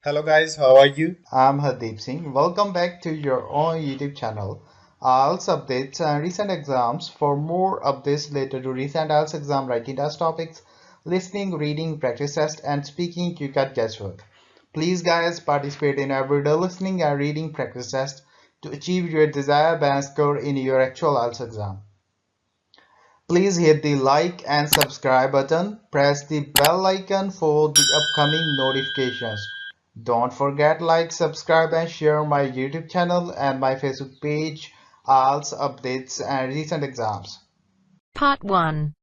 Hello guys, how are you? I'm Hardeep Singh. Welcome back to your own YouTube channel. IELTS updates and recent exams. For more updates related to recent IELTS exam writing test topics, listening, reading, practice test, and speaking, you got guesswork. Please, guys, participate in everyday listening and reading practice test to achieve your desired band score in your actual IELTS exam. Please hit the like and subscribe button. Press the bell icon for the upcoming notifications. Don't forget like, subscribe and share my YouTube channel and my Facebook page, IELTS updates and recent exams. Part 1.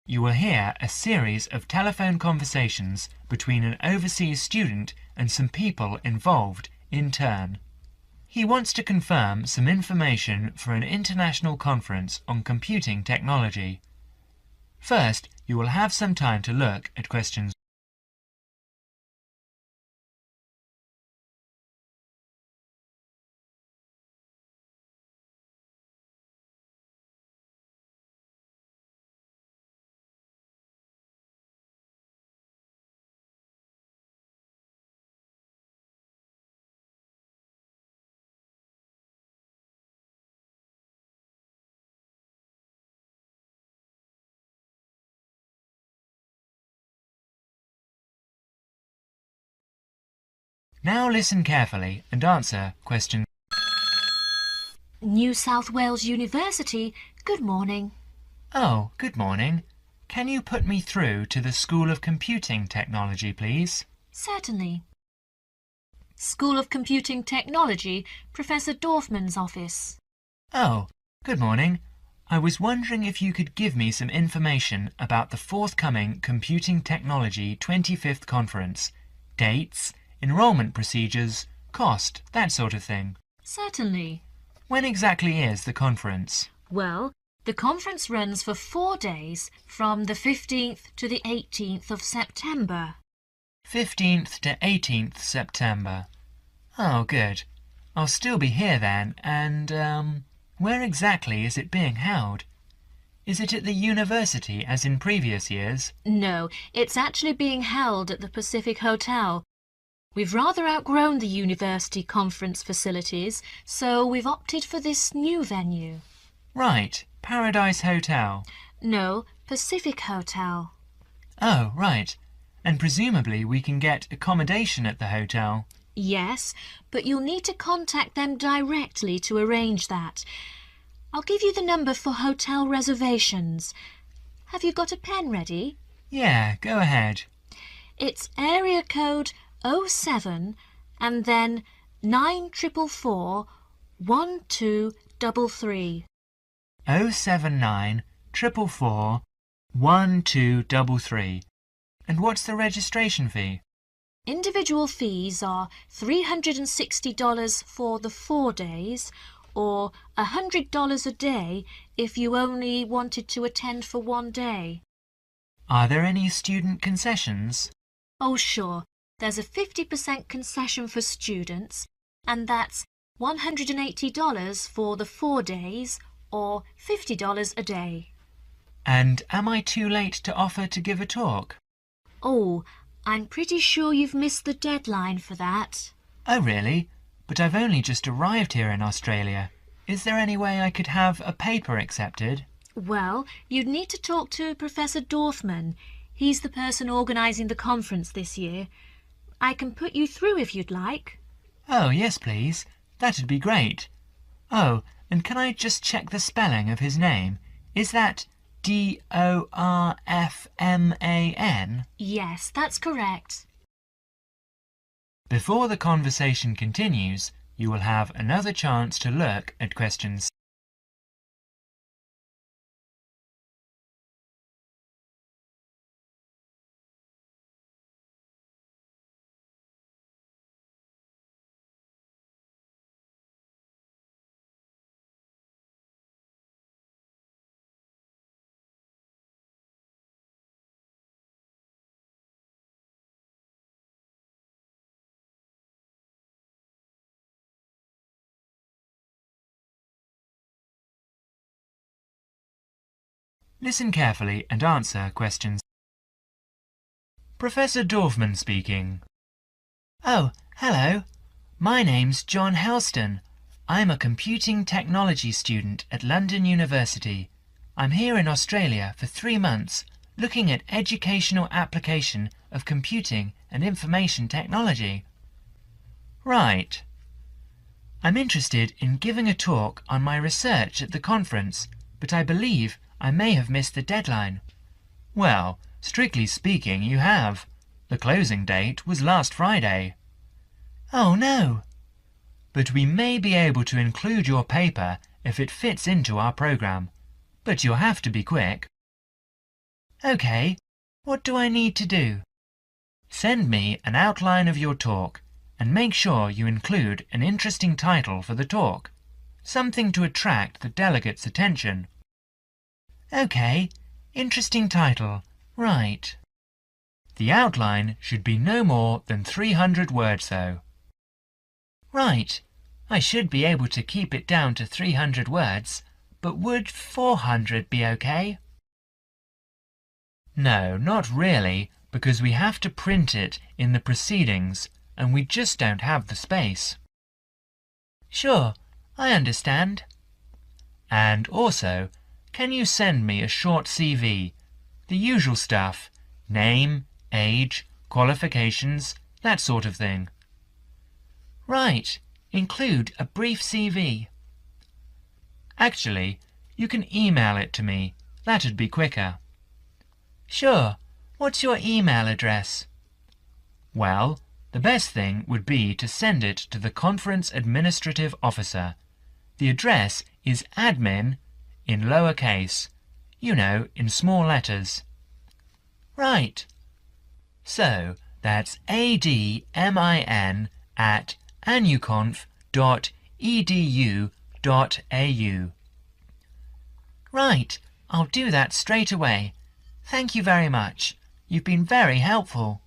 You will hear a series of telephone conversations between an overseas student and some people involved in turn. He wants to confirm some information for an international conference on computing technology. First, you will have some time to look at questions. Now listen carefully and answer question. New South Wales University, good morning. Oh, good morning. Can you put me through to the School of Computing Technology, please? Certainly. School of Computing Technology, Professor Dorfman's office. Oh, good morning. I was wondering if you could give me some information about the forthcoming Computing Technology 25th Conference. Dates, enrolment procedures, cost, that sort of thing. Certainly. When exactly is the conference? Well, the conference runs for 4 days from the 15th to the 18th of September. 15th to 18th September. Oh, good. I'll still be here then, and, where exactly is it being held? Is it at the university as in previous years? No, it's actually being held at the Pacific Hotel. We've rather outgrown the university conference facilities, so we've opted for this new venue. Right, Paradise Hotel. No, Pacific Hotel. Oh, right. And presumably we can get accommodation at the hotel. Yes, but you'll need to contact them directly to arrange that. I'll give you the number for hotel reservations. Have you got a pen ready? Yeah, go ahead. It's area code 07 and then 9444 1233. 079 444 1233. And what's the registration fee? Individual fees are $360 for the 4 days or $100 a day if you only wanted to attend for 1 day. Are there any student concessions? Oh, sure. There's a 50% concession for students, and that's $180 for the 4 days or $50 a day. And am I too late to offer to give a talk? Oh, I'm pretty sure you've missed the deadline for that. Oh, really? But I've only just arrived here in Australia. Is there any way I could have a paper accepted? Well, you'd need to talk to Professor Dorfman. He's the person organising the conference this year. I can put you through if you'd like. Oh, yes, please. That'd be great. Oh, and can I just check the spelling of his name? Is that Dorfman? Yes, that's correct. Before the conversation continues, you will have another chance to look at questions. Listen carefully and answer questions. Professor Dorfman speaking. Oh, hello. My name's John Helston. I'm a computing technology student at London University. I'm here in Australia for 3 months, looking at educational application of computing and information technology. Right. I'm interested in giving a talk on my research at the conference, but I believe I may have missed the deadline. Well, strictly speaking, you have. The closing date was last Friday. Oh no! But we may be able to include your paper if it fits into our program. But you'll have to be quick. OK, what do I need to do? Send me an outline of your talk and make sure you include an interesting title for the talk, something to attract the delegates' attention. OK, interesting title, right. The outline should be no more than 300 words though. Right, I should be able to keep it down to 300 words, but would 400 be OK? No, not really, because we have to print it in the proceedings and we just don't have the space. Sure, I understand. And also, can you send me a short CV? The usual stuff, name, age, qualifications, that sort of thing. Right, include a brief CV. Actually, you can email it to me. That'd be quicker. Sure, what's your email address? Well, the best thing would be to send it to the Conference Administrative Officer. The address is admin in lowercase, you know, in small letters. Right. So, that's admin at anuconf.edu.au. Right, I'll do that straight away. Thank you very much. You've been very helpful.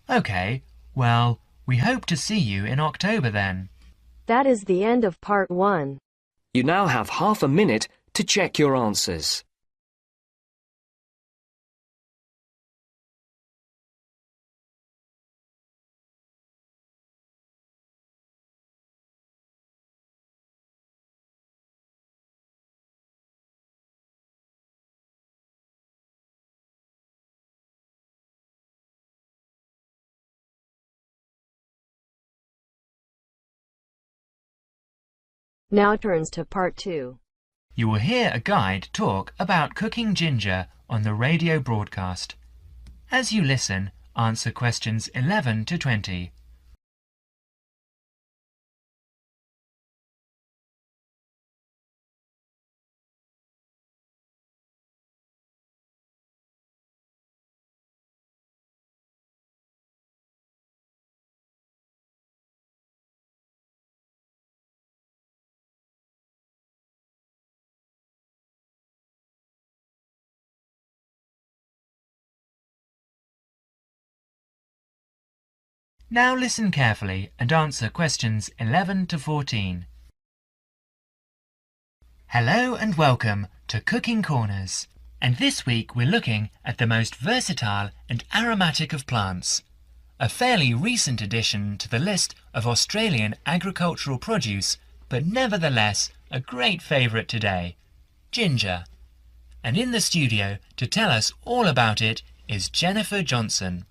OK, well, we hope to see you in October then. That is the end of part 1. You now have half a minute to check your answers. Now turns to part 2. You will hear a guide talk about cooking ginger on the radio broadcast. As you listen, answer questions 11 to 20. Now listen carefully and answer questions 11 to 14. Hello and welcome to Cooking Corners. And this week we're looking at the most versatile and aromatic of plants. A fairly recent addition to the list of Australian agricultural produce, but nevertheless a great favourite today, ginger. And in the studio to tell us all about it is Jennifer Johnson.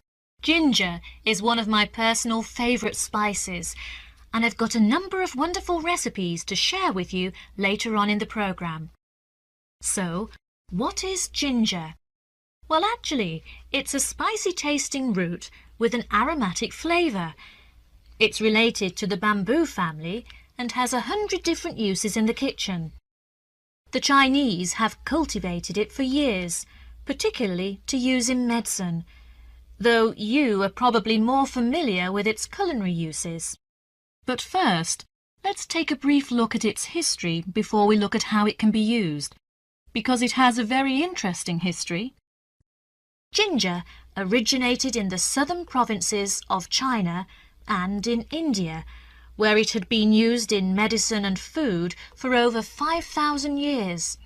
Ginger is one of my personal favourite spices, and I've got a number of wonderful recipes to share with you later on in the programme. So, what is ginger? Well, actually, it's a spicy-tasting root with an aromatic flavour. It's related to the bamboo family and has 100 different uses in the kitchen. The Chinese have cultivated it for years, particularly to use in medicine, though you are probably more familiar with its culinary uses. But first, let's take a brief look at its history before we look at how it can be used, because it has a very interesting history. Ginger originated in the southern provinces of China and in India, where it had been used in medicine and food for over 5,000 years.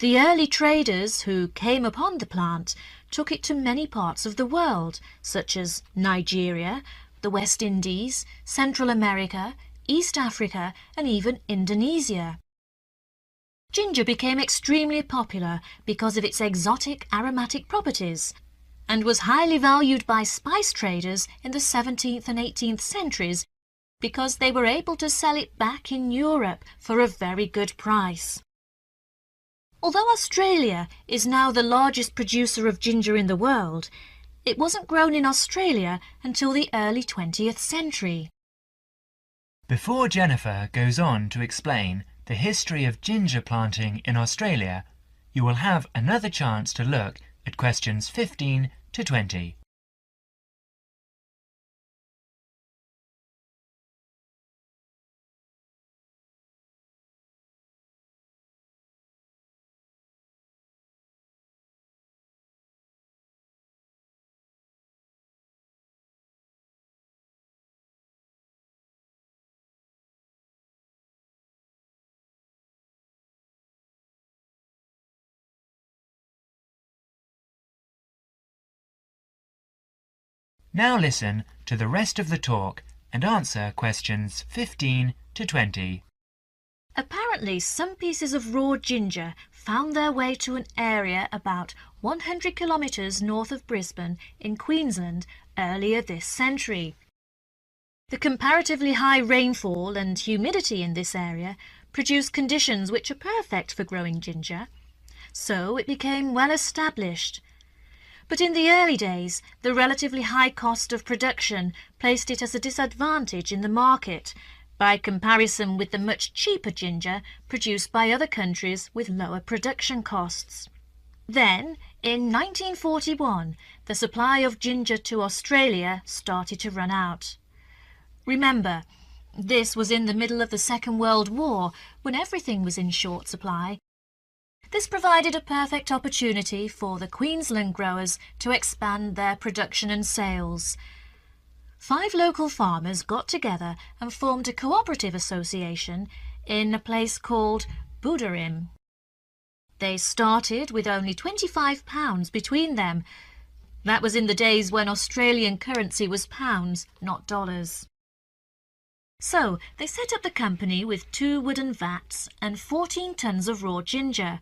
The early traders who came upon the plant took it to many parts of the world, such as Nigeria, the West Indies, Central America, East Africa, and even Indonesia. Ginger became extremely popular because of its exotic aromatic properties and was highly valued by spice traders in the 17th and 18th centuries because they were able to sell it back in Europe for a very good price. Although Australia is now the largest producer of ginger in the world, it wasn't grown in Australia until the early 20th century. Before Jennifer goes on to explain the history of ginger planting in Australia, you will have another chance to look at questions 15 to 20. Now listen to the rest of the talk and answer questions 15 to 20. Apparently, some pieces of raw ginger found their way to an area about 100 kilometres north of Brisbane in Queensland earlier this century. The comparatively high rainfall and humidity in this area produced conditions which are perfect for growing ginger, so it became well established. But in the early days, the relatively high cost of production placed it as a disadvantage in the market by comparison with the much cheaper ginger produced by other countries with lower production costs. Then, in 1941, the supply of ginger to Australia started to run out. Remember, this was in the middle of the Second World War, when everything was in short supply. This provided a perfect opportunity for the Queensland growers to expand their production and sales. 5 local farmers got together and formed a cooperative association in a place called Buderim. They started with only £25 between them. That was in the days when Australian currency was pounds, not dollars. So they set up the company with 2 wooden vats and 14 tons of raw ginger.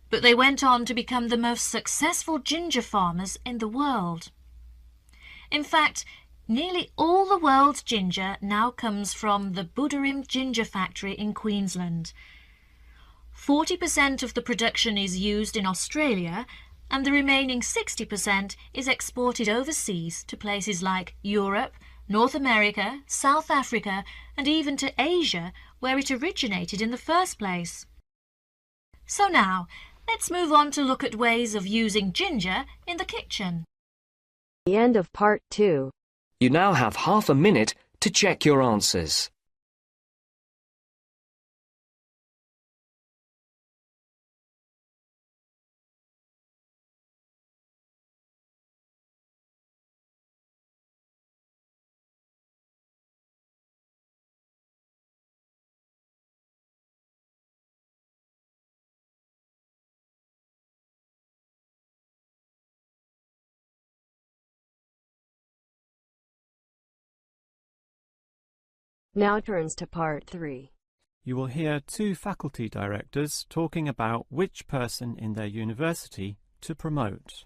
But they went on to become the most successful ginger farmers in the world. In fact, nearly all the world's ginger now comes from the Buderim ginger factory in Queensland. 40% of the production is used in Australia, and the remaining 60% is exported overseas to places like Europe, North America, South Africa, and even to Asia, where it originated in the first place. So now, let's move on to look at ways of using ginger in the kitchen. The end of part 2. You now have half a minute to check your answers. Now turns to part 3. You will hear 2 faculty directors talking about which person in their university to promote.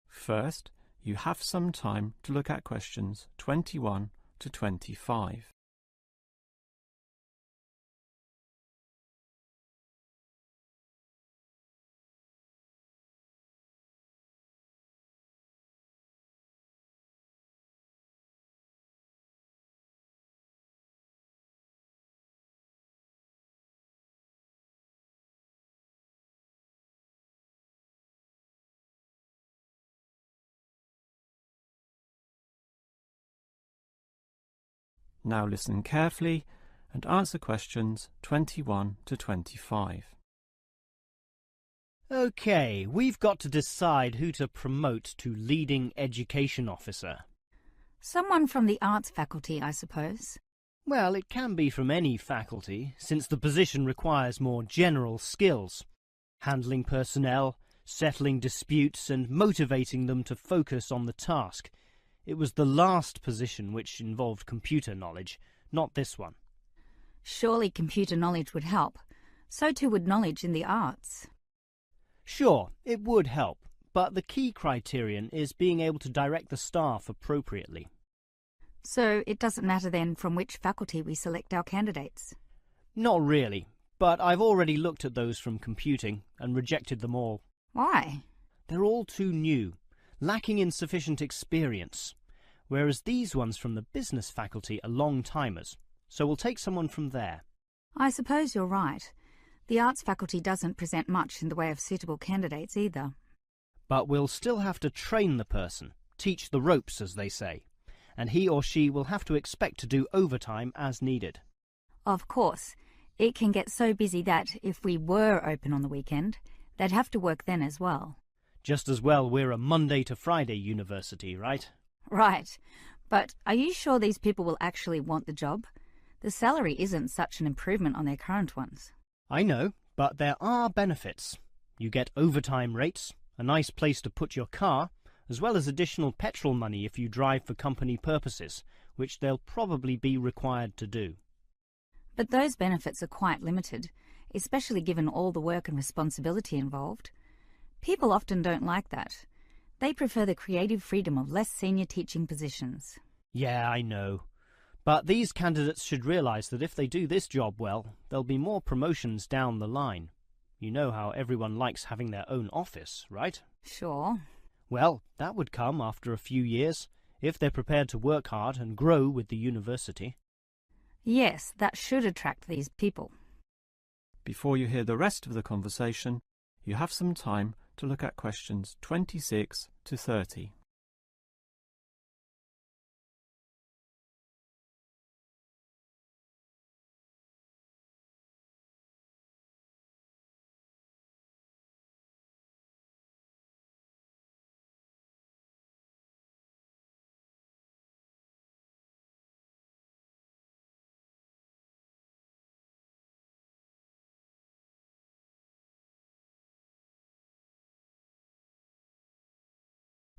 First, you have some time to look at questions 21 to 25. Now listen carefully and answer questions 21 to 25. OK, we've got to decide who to promote to leading education officer. Someone from the arts faculty, I suppose. Well, it can be from any faculty, since the position requires more general skills. handling personnel, settling disputes and motivating them to focus on the task. It was the last position which involved computer knowledge, not this one. Surely computer knowledge would help. So too would knowledge in the arts. Sure, it would help, but the key criterion is being able to direct the staff appropriately. So it doesn't matter then from which faculty we select our candidates. Not really, but I've already looked at those from computing and rejected them all. Why? They're all too new, lacking in sufficient experience, whereas these ones from the business faculty are long-timers, so we'll take someone from there. I suppose you're right. The arts faculty doesn't present much in the way of suitable candidates either. But we'll still have to train the person, teach the ropes, as they say, and he or she will have to expect to do overtime as needed. Of course, it can get so busy that if we were open on the weekend, they'd have to work then as well. Just as well we're a Monday to Friday university, right? Right. But are you sure these people will actually want the job? The salary isn't such an improvement on their current ones. I know, but there are benefits. You get overtime rates, a nice place to put your car, as well as additional petrol money if you drive for company purposes, which they'll probably be required to do. But those benefits are quite limited, especially given all the work and responsibility involved. People often don't like that. They prefer the creative freedom of less senior teaching positions. Yeah, I know. But these candidates should realise that if they do this job well, there'll be more promotions down the line. You know how everyone likes having their own office, right? Sure. Well, that would come after a few years, if they're prepared to work hard and grow with the university. Yes, that should attract these people. Before you hear the rest of the conversation, you have some time to look at questions 26 to 30.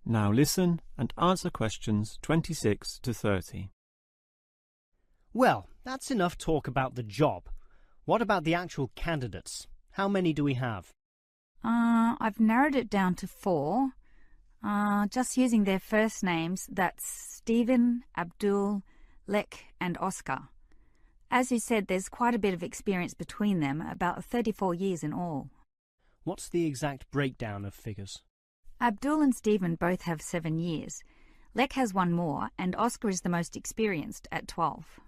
Now listen and answer questions 26 to 30. Well, that's enough talk about the job. What about the actual candidates? How many do we have? I've narrowed it down to 4. Just using their first names, that's Stephen, Abdul, Lek and Oscar. As you said, there's quite a bit of experience between them, about 34 years in all. What's the exact breakdown of figures? Abdul and Stephen both have 7 years. Lek has 1 more, and Oscar is the most experienced at 12.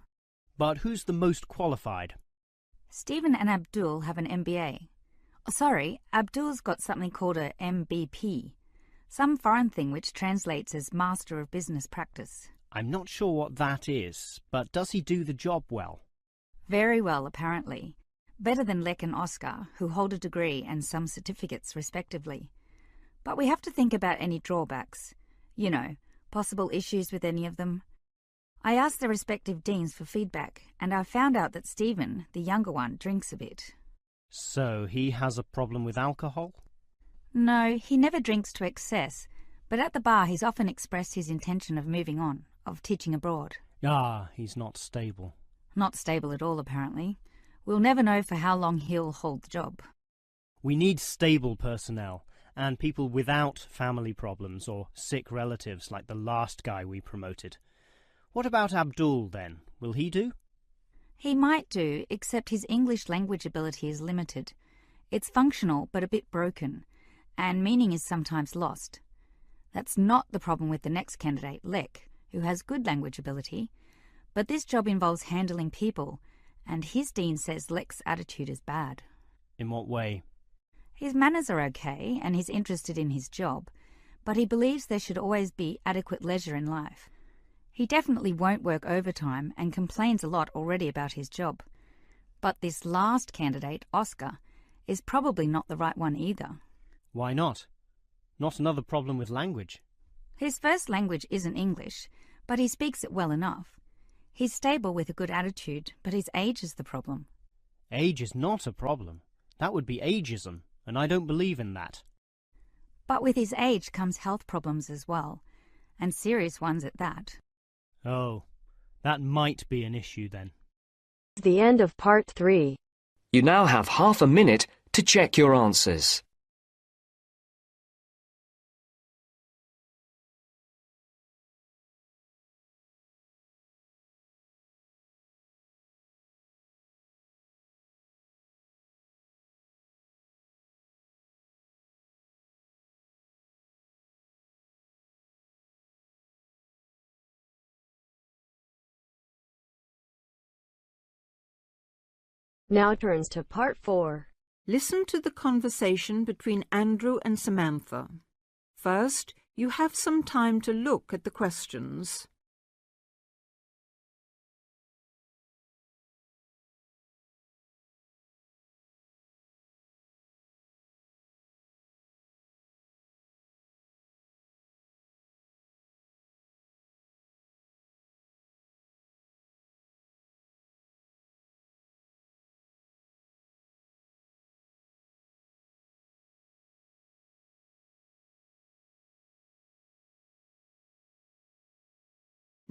But who's the most qualified? Stephen and Abdul have an MBA. Oh, sorry, Abdul's got something called a MBP, some foreign thing which translates as Master of Business Practice. I'm not sure what that is, but does he do the job well? Very well, apparently. Better than Lek and Oscar, who hold a degree and some certificates, respectively. But we have to think about any drawbacks. You know, possible issues with any of them. I asked the respective deans for feedback, and I found out that Stephen, the younger one, drinks a bit. So he has a problem with alcohol? No, he never drinks to excess, but at the bar he's often expressed his intention of moving on, of teaching abroad. Ah, he's not stable. Not stable at all, apparently. We'll never know for how long he'll hold the job. We need stable personnel, and people without family problems or sick relatives like the last guy we promoted. What about Abdul, then? Will he do? He might do, except his English language ability is limited. It's functional, but a bit broken, and meaning is sometimes lost. That's not the problem with the next candidate, Lek, who has good language ability, but this job involves handling people, and his dean says Lek's attitude is bad. In what way? His manners are okay, and he's interested in his job, but he believes there should always be adequate leisure in life. He definitely won't work overtime and complains a lot already about his job. But this last candidate, Oscar, is probably not the right one either. Why not? Not another problem with language. His first language isn't English, but he speaks it well enough. He's stable with a good attitude, but his age is the problem. Age is not a problem. That would be ageism, and I don't believe in that. But with his age comes health problems as well, and serious ones at that. Oh, that might be an issue then. The end of part 3. You now have half a minute to check your answers. Now turns to part 4. Listen to the conversation between Andrew and Samantha. First, you have some time to look at the questions.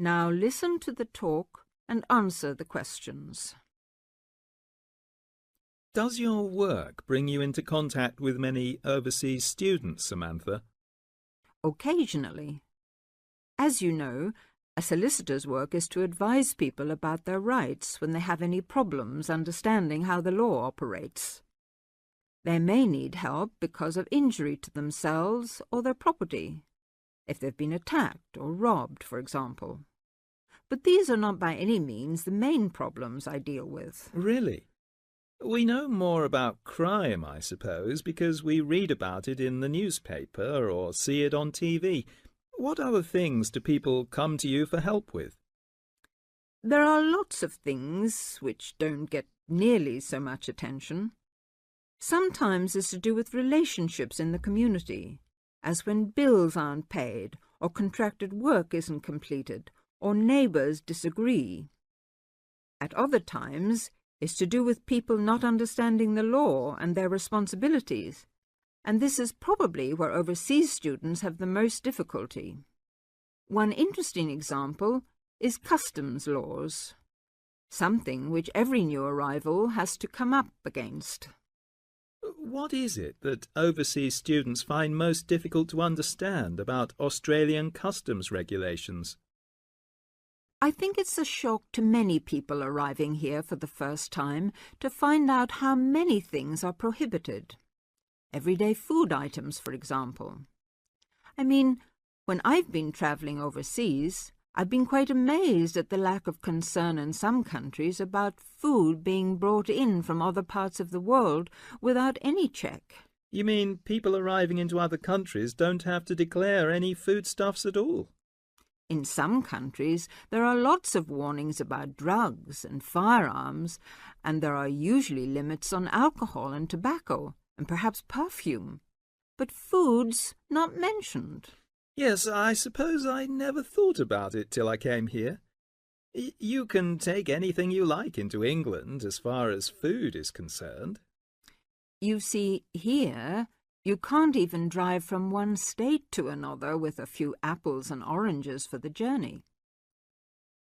Now listen to the talk and answer the questions. Does your work bring you into contact with many overseas students, Samantha? Occasionally. As you know, a solicitor's work is to advise people about their rights when they have any problems understanding how the law operates. They may need help because of injury to themselves or their property, if they've been attacked or robbed, for example. But these are not by any means the main problems I deal with. Really? We know more about crime, I suppose, because we read about it in the newspaper or see it on TV. What other things do people come to you for help with? There are lots of things which don't get nearly so much attention. Sometimes it's to do with relationships in the community, as when bills aren't paid or contracted work isn't completed or neighbours disagree. At other times, it's to do with people not understanding the law and their responsibilities, and this is probably where overseas students have the most difficulty. One interesting example is customs laws, something which every new arrival has to come up against. What is it that overseas students find most difficult to understand about Australian customs regulations? I think it's a shock to many people arriving here for the first time to find out how many things are prohibited. Everyday food items, for example. I mean, when I've been travelling overseas, I've been quite amazed at the lack of concern in some countries about food being brought in from other parts of the world without any check. You mean people arriving into other countries don't have to declare any foodstuffs at all? In some countries, there are lots of warnings about drugs and firearms, and there are usually limits on alcohol and tobacco, and perhaps perfume. But food's not mentioned. Yes, I suppose I never thought about it till I came here. You can take anything you like into England as far as food is concerned. You see, here, you can't even drive from one state to another with a few apples and oranges for the journey.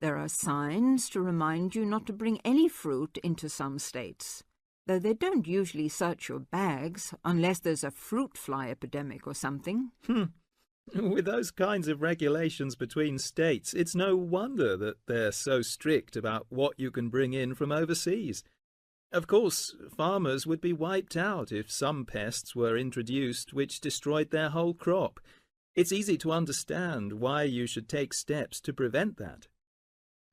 There are signs to remind you not to bring any fruit into some states, though they don't usually search your bags unless there's a fruit fly epidemic or something. With those kinds of regulations between states, it's no wonder that they're so strict about what you can bring in from overseas. Of course, farmers would be wiped out if some pests were introduced which destroyed their whole crop. It's easy to understand why you should take steps to prevent that.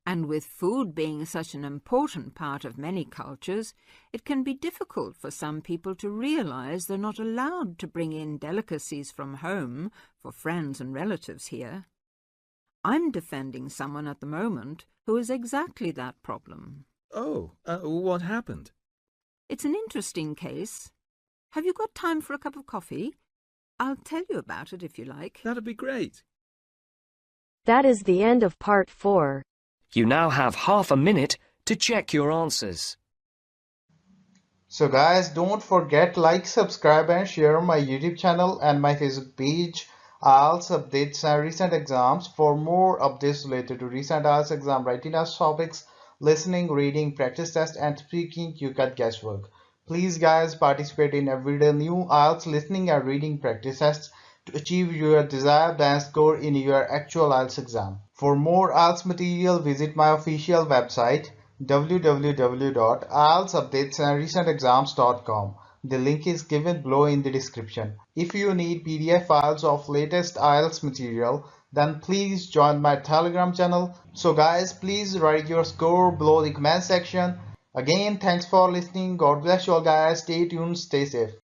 And with food being such an important part of many cultures, it can be difficult for some people to realise they're not allowed to bring in delicacies from home for friends and relatives here. I'm defending someone at the moment who has exactly that problem. Oh, what happened? It's an interesting case. Have you got time for a cup of coffee? I'll tell you about it if you like. That'd be great. That is the end of part 4. You now have half a minute to check your answers. So guys, don't forget like, subscribe and share my YouTube channel and my Facebook page IELTS updates and recent exams. For more updates related to recent IELTS exam writing test topics, listening, reading, practice test and speaking, you got guesswork. Please guys, participate in everyday new IELTS listening and reading practice tests to achieve your desired band score in your actual IELTS exam. For more IELTS material, visit my official website www.ieltsupdatesandrecentexams.com. The link is given below in the description. If you need PDF files of latest IELTS material, then please join my Telegram channel. So guys, please write your score below the comment section. Again, thanks for listening. God bless you all guys. Stay tuned, stay safe.